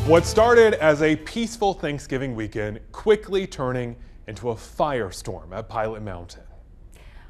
What started as a peaceful Thanksgiving weekend quickly turning into a firestorm at Pilot Mountain.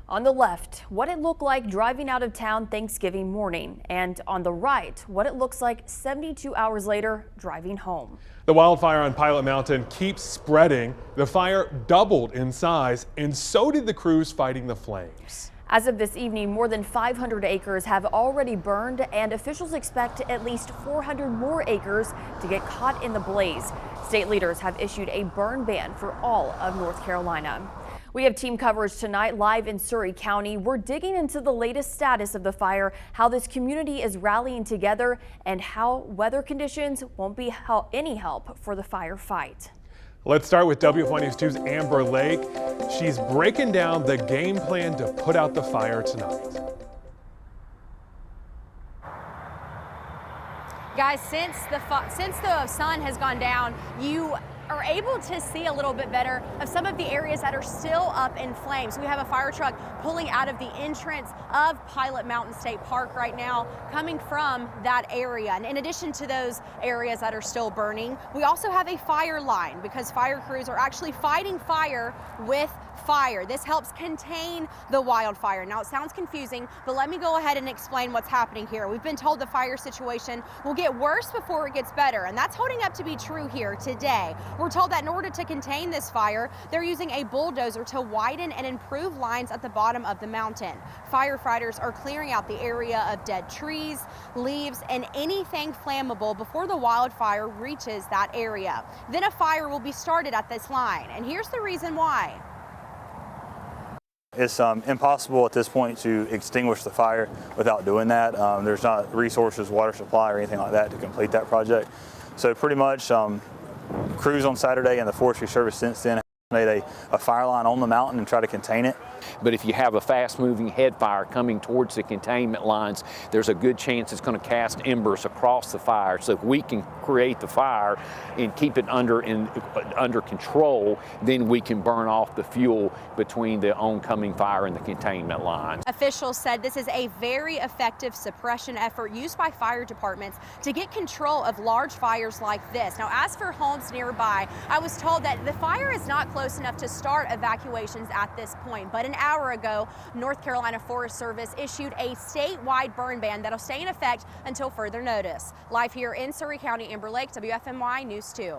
On the left, what it looked like driving out of town Thanksgiving morning, and on the right, what it looks like 72 hours later driving home. The wildfire on Pilot Mountain keeps spreading. The fire doubled in size, and so did the crews fighting the flames. As of this evening, more than 500 acres have already burned, and officials expect at least 400 more acres to get caught in the blaze. State leaders have issued a burn ban for all of North Carolina. We have team coverage tonight live in Surry County. We're digging into the latest status of the fire, how this community is rallying together, and how weather conditions won't be any help for the firefight. Let's start with WFI News 2's Amber Lake. She's breaking down the game plan to put out the fire tonight. Guys, since the sun has gone down, you are able to see a little bit better of some of the areas that are still up in flames. We have a fire truck pulling out of the entrance of Pilot Mountain State Park right now, coming from that area. And in addition to those areas that are still burning, we also have a fire line because fire crews are actually fighting fire with fire. This helps contain the wildfire. Now, it sounds confusing, but let me go ahead and explain what's happening here. We've been told the fire situation will get worse before it gets better, and that's holding up to be true here today. We're told that in order to contain this fire, they're using a bulldozer to widen and improve lines at the bottom of the mountain. Firefighters are clearing out the area of dead trees, leaves, and anything flammable before the wildfire reaches that area. Then a fire will be started at this line, and here's the reason why. It's impossible at this point to extinguish the fire without doing that. There's not resources, water supply, or anything like that to complete that project. So pretty much crews on Saturday and the Forestry Service since then made a fire line on the mountain and try to contain it. But if you have a fast-moving head fire coming towards the containment lines, there's a good chance it's going to cast embers across the fire. So if we can create the fire and keep it under control, then we can burn off the fuel between the oncoming fire and the containment line. Officials said this is a very effective suppression effort used by fire departments to get control of large fires like this. Now, as for homes nearby, I was told that the fire is not close enough to start evacuations at this point, but an hour ago, North Carolina Forest Service issued a statewide burn ban that'll stay in effect until further notice. Live here in Surry County, Amber Lake, WFMY News 2.